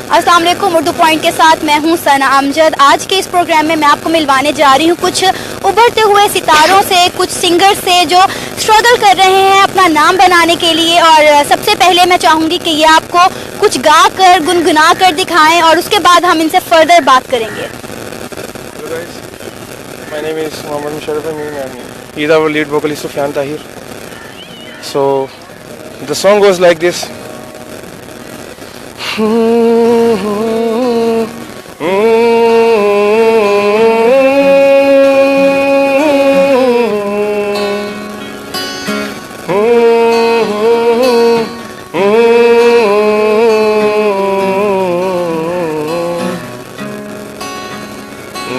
अस्सलाम वालेकुम। उर्दू पॉइंट के साथ मैं हूं सना अमजद। आज के इस प्रोग्राम में मैं आपको मिलवाने जा रही हूं कुछ उभरते हुए सितारों से, कुछ सिंगर से जो स्ट्रगल कर रहे हैं अपना नाम बनाने के लिए। और सबसे पहले मैं चाहूँगी कि ये आपको कुछ गा कर, गुनगुना कर दिखाएं और उसके बाद हम इनसे फर्दर बात करेंगे। My name is Mohammad Musharraf Amin and he's our lead vocalist Sufyan Tahir. So the song goes like this.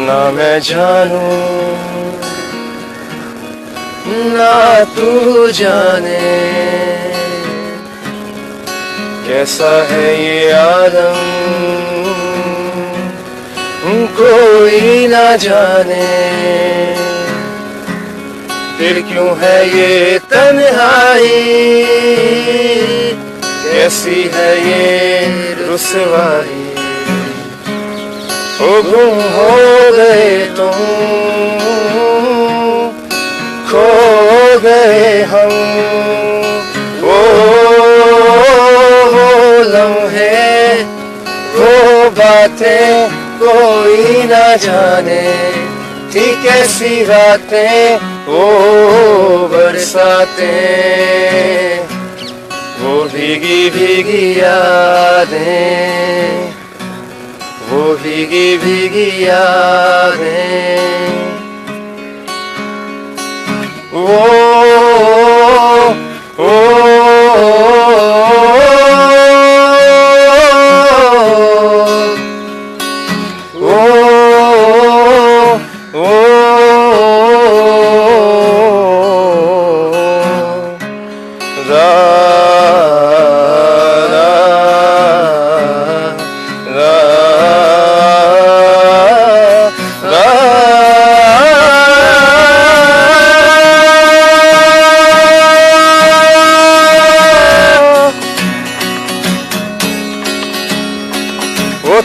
ना मैं जानूं ना तू जाने कैसा है ये आलम, कोई ना जाने फिर क्यों है ये तन्हाई, कैसी है ये रुसवाई। ओ गुम हो गए तुम, खो गए हम, वो लम्हे वो बातें कोई ना जाने, थी कैसी रातें वो बरसातें, वो भीगी भीगी यादें, वो भीगी भीगी यादें, वो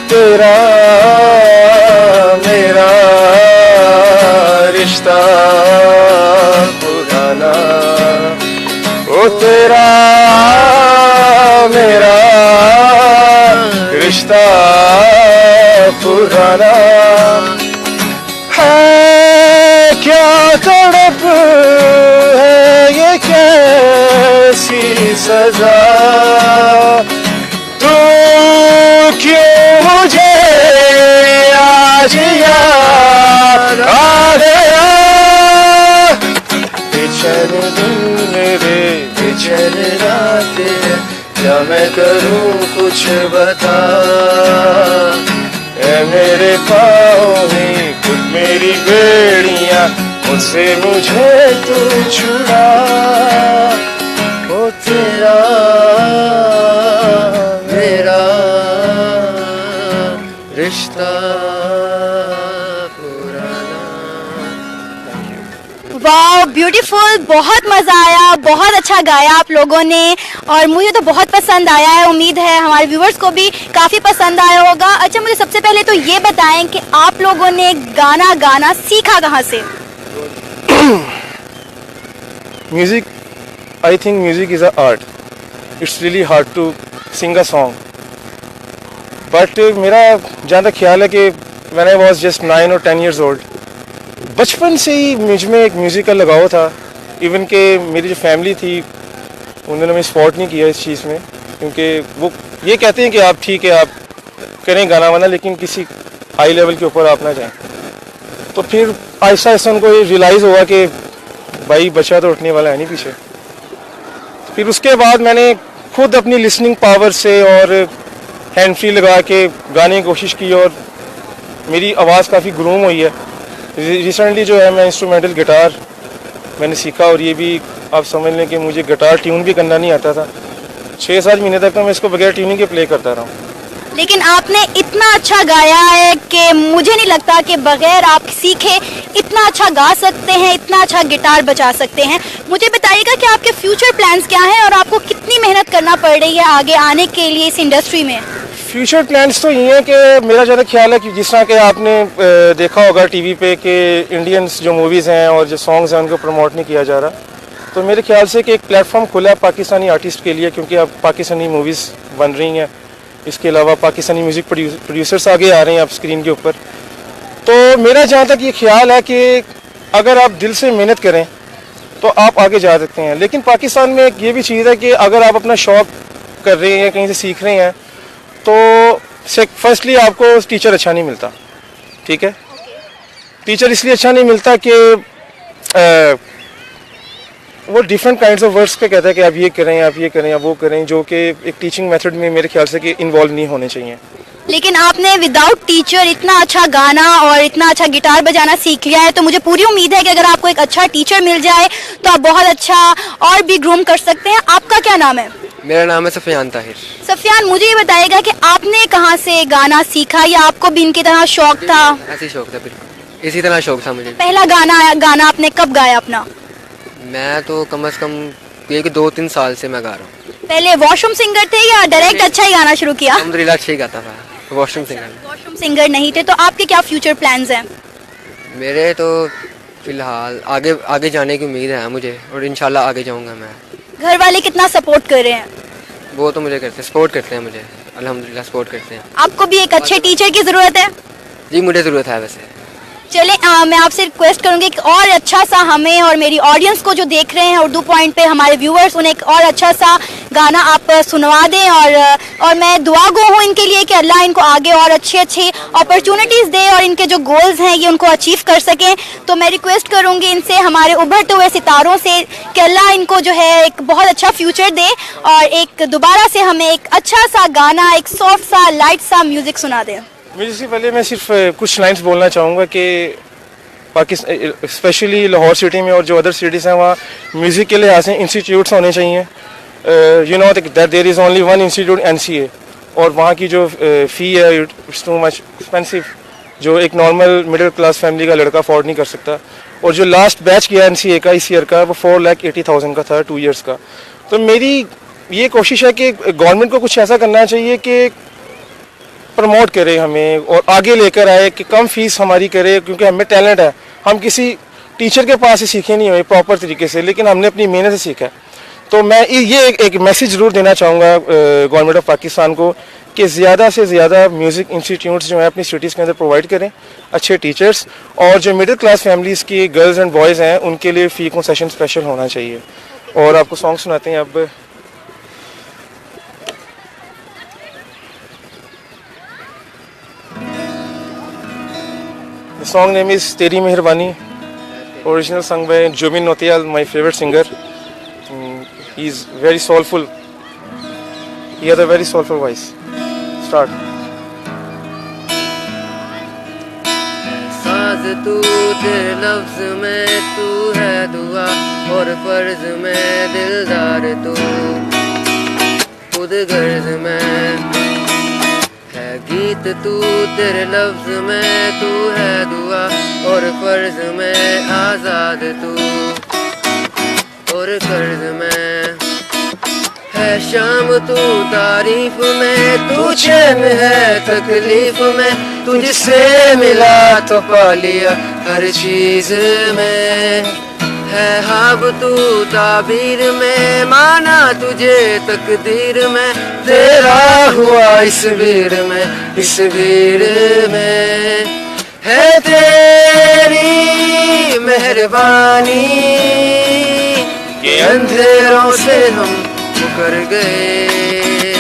तेरा मेरा रिश्ता पुराना, ओ तेरा मेरा रिश्ता पुराना है। क्या तड़प है ये कैसी सजा, तू क्यों मुझे आज याद आ गया। बेचैन दिन मेरे बेचैन रातें, क्या मैं करूं कुछ बता, ऐ मेरे पाँव में खुद मेरी बेड़ियां, मुझसे मुझे तू छुड़ा। ओ तेरा मेरा रिश्ता पुराना। वाह, ब्यूटीफुल, बहुत मज़ा आया, बहुत अच्छा गाया आप लोगों ने और मुझे तो बहुत पसंद आया है। उम्मीद है हमारे व्यूवर्स को भी काफ़ी पसंद आया होगा। अच्छा, मुझे सबसे पहले तो ये बताएं कि आप लोगों ने गाना गाना सीखा कहाँ से? Music, I think music is an art. It's really hard to sing a song. But मेरा जहाँ तक ख्याल है कि when I was just 9 or 10 years old, बचपन से ही मुझ में एक म्यूज़िक का लगाव था। इवन के मेरी जो फैमिली थी उन्होंने हमें सपोर्ट नहीं किया इस चीज़ में, क्योंकि वो ये कहते हैं कि आप ठीक है आप करें गाना वाना, लेकिन किसी हाई लेवल के ऊपर आप ना जाएं। तो फिर आहिस्ता आहिस्ता उनको ये रियलाइज़ हुआ कि भाई बच्चा तो उठने वाला है नहीं पीछे। फिर उसके बाद मैंने खुद अपनी लिसनिंग पावर से और हैंड फ्री लगा के गाने की कोशिश की और मेरी आवाज़ काफ़ी ग्रूम हुई है। रिसेंटली जो है मैं इंस्ट्रूमेंटल गिटार मैंने सीखा और ये भी आप समझ लें कि मुझे गिटार ट्यून भी करना नहीं आता था। 6-7 महीने तक तो मैं इसको बगैर ट्यूनिंग के प्ले करता रहा हूँ। लेकिन आपने इतना अच्छा गाया है कि मुझे नहीं लगता कि बगैर आप सीखे इतना अच्छा गा सकते हैं, इतना अच्छा गिटार बजा सकते हैं। मुझे बताइएगा कि आपके फ्यूचर प्लान्स क्या हैं और आपको कितनी मेहनत करना पड़ रही है आगे आने के लिए इस इंडस्ट्री में? फ्यूचर प्लान्स तो ये हैं कि मेरा ज़्यादा ख्याल है कि जिस तरह के आपने देखा होगा टीवी पे कि इंडियंस जो मूवीज़ हैं और जो सॉन्ग्स हैं उनको प्रमोट नहीं किया जा रहा, तो मेरे ख्याल से कि एक प्लेटफॉर्म खुला है पाकिस्तानी आर्टिस्ट के लिए, क्योंकि अब पाकिस्तानी मूवीज़ बन रही हैं, इसके अलावा पाकिस्तानी म्यूज़िक प्रोड्यूसर्स आगे आ रहे हैं अब स्क्रीन के ऊपर। तो मेरा जहाँ तक ये ख्याल है कि अगर आप दिल से मेहनत करें तो आप आगे जा सकते हैं। लेकिन पाकिस्तान में एक ये भी चीज़ है कि अगर आप अपना शौक़ कर रहे हैं, कहीं से सीख रहे हैं, तो फर्स्टली आपको टीचर अच्छा नहीं मिलता, ठीक है। टीचर इसलिए अच्छा नहीं मिलता कि वो डिफरेंट काइंड्स ऑफ वर्ड्स पे कहता है कि आप ये करें, आप ये करें, आप वो करें, जो कि एक टीचिंग मेथड में मेरे ख्याल से कि इन्वॉल्व नहीं होने चाहिए। लेकिन आपने विदाउट टीचर इतना अच्छा गाना और इतना अच्छा गिटार बजाना सीख लिया है, तो मुझे पूरी उम्मीद है कि अगर आपको एक अच्छा टीचर मिल जाए तो आप बहुत अच्छा और भी ग्रूम कर सकते हैं। आपका क्या नाम है? मेरा नाम है सफियान ताहिर। सफियान, मुझे ये बताइएगा कि आपने कहाँ से गाना सीखा, या आपको भी इनकी तरह शौक था? ऐसे शौक था, बिल्कुल इसी तरह शौक था मुझे। पहला गाना आपने कब गाया अपना? मैं तो कम से कम ये कि 2-3 साल से मैं गा रहा हूँ। पहले वॉशरूम सिंगर थे या डायरेक्ट अच्छा ही गाना शुरू किया? अल्हम्दुलिल्लाह अच्छा ही गाता था, वॉशरूम सिंगर। वॉशरूम सिंगर नहीं थे, तो आपके क्या फ्यूचर प्लान्स हैं? मेरे तो फिलहाल आगे जाने की उम्मीद है मुझे, और इंशाल्लाह आगे जाऊँगा मैं। घर वाले कितना सपोर्ट कर रहे हैं? वो तो मुझे सपोर्ट करते हैं, मुझे अल्हम्दुलिल्लाह सपोर्ट करते हैं। आपको भी एक अच्छे टीचर की ज़रूरत है? जी मुझे ज़रूरत है वैसे। चले मैं आपसे रिक्वेस्ट करूंगी कि और अच्छा सा हमें और मेरी ऑडियंस को जो देख रहे हैं उर्दू पॉइंट पे, हमारे व्यूअर्स, उन्हें एक और अच्छा सा गाना आप सुनवा दें। और मैं दुआ गो हूँ इनके लिए कि अल्लाह इनको आगे और अच्छी अपॉर्चुनिटीज़ दे और इनके जो गोल्स हैं ये उनको अचीव कर सकें। तो मैं रिक्वेस्ट करूँगी इनसे, हमारे उभरते हुए सितारों से, कि अल्लाह इनको जो है एक बहुत अच्छा फ्यूचर दे और एक दोबारा से हमें एक अच्छा सा गाना, एक सॉफ्ट सा लाइट सा म्यूज़िक सुना दें। म्यूज़िक से पहले मैं सिर्फ कुछ लाइंस बोलना चाहूँगा कि पाकिस्तान स्पेशली लाहौर सिटी में और जो अदर सिटीज़ हैं वहाँ म्यूज़िक के लिहाज से इंस्टीट्यूट्स होने चाहिए। You know that there is only one institute NCA, और वहाँ की जो फ़ी है इट्स टू मच एक्सपेंसिव, जो एक नॉर्मल मिडिल क्लास फैमिली का लड़का अफोर्ड नहीं कर सकता। और जो लास्ट बैच किया NCA का इस ईयर का, वो 4,80,000 का था 2 ईयर्स का। तो मेरी ये कोशिश है कि गवर्नमेंट को कुछ ऐसा करना चाहिए कि प्रमोट करे हमें और आगे लेकर आए, कि कम फीस हमारी करे, क्योंकि हमें टैलेंट है। हम किसी टीचर के पास से सीखे नहीं हुए प्रॉपर तरीके से, लेकिन हमने अपनी मेहनत से सीखा है। तो मैं ये एक मैसेज ज़रूर देना चाहूँगा गवर्नमेंट ऑफ पाकिस्तान को कि ज़्यादा से ज़्यादा म्यूज़िक इंस्टीट्यूट्स जो हैं अपनी सिटीज़ के अंदर प्रोवाइड करें, अच्छे टीचर्स, और जो मिडिल क्लास फैमिलीज़ की गर्ल्स एंड बॉयज़ हैं उनके लिए फ़ी कंसेशन स्पेशल होना चाहिए। और आपको सॉन्ग सुनाते हैं अब। The song name is Teri Meherbani, original sung by Jobin Nautiyal, my favorite singer. He is very soulful. He has a very soulful voice. Start. साज़ तू तेरे लफ्ज़ में, तू है दुआ और फर्ज में, दिलदार तू खुद गर्ज में है गीत, तू तेरे लफ्ज़ में, तू है दुआ और फर्ज में, आज़ाद तू और कर्ज में है शाम, तू तारीफ में, तू चैन है तकलीफ में, तुझसे मिला तो पा लिया हर चीज में, है हाब तू ताबीर में, माना तुझे तकदीर में, तेरा हुआ इस वीर में, इस वीर में है तेरी मेहरबानी के अंधेरों से हम मुकर गए,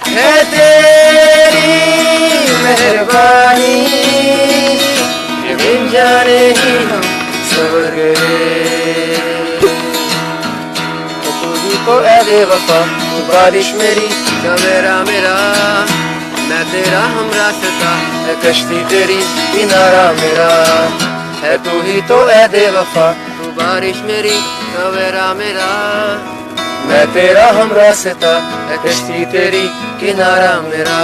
है तेरी मेहरबानी के बिन जाने ही हम सवर गए। तू ही तो ऐ बेवफा, तू बारिश मेरी, सवेरा मेरा, मैं तेरा हमरास्ता, है कश्ती तेरी किनारा मेरा, है तू ही तो ऐ बेवफा, तू बारिश मेरी, सवेरा मेरा, मैं तेरा हमरास्ता, है कश्ती तेरी किनारा मेरा,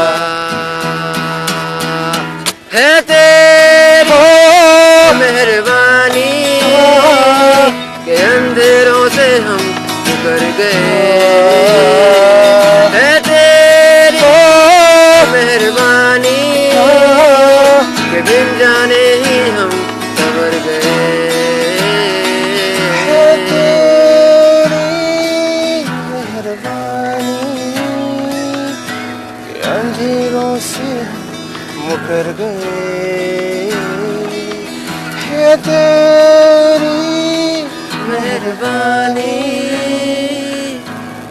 है तेरी मेहरबानी के अंधेरों से हम उतर गए, है तेरी से मुकर गए है तेरी मेहरबानी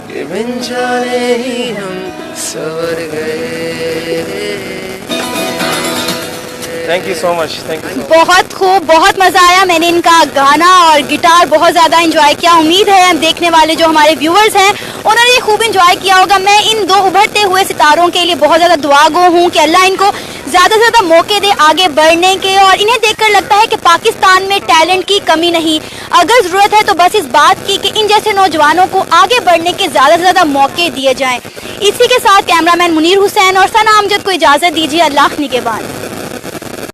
कि बिन जाने ही हम सवर गए। Thank you so much, thank you. बहुत खूब, बहुत मजा आया। मैंने इनका गाना और गिटार बहुत ज्यादा एंजॉय किया। उम्मीद है देखने वाले जो हमारे व्यूअर्स हैं उन्होंने ये खूब एंजॉय किया होगा। मैं इन दो उभरते हुए सितारों के लिए बहुत ज्यादा दुआगो हूँ कि अल्लाह इनको ज्यादा से ज्यादा मौके दे आगे बढ़ने के, और इन्हें देखकर लगता है कि पाकिस्तान में टैलेंट की कमी नहीं, अगर जरूरत है तो बस इस बात की कि इन जैसे नौजवानों को आगे बढ़ने के ज्यादा से ज्यादा मौके दिए जाएं। इसी के साथ कैमरामैन मुनीर हुसैन और सना अमजद को इजाजत दीजिए। अल्लाह निगहबान।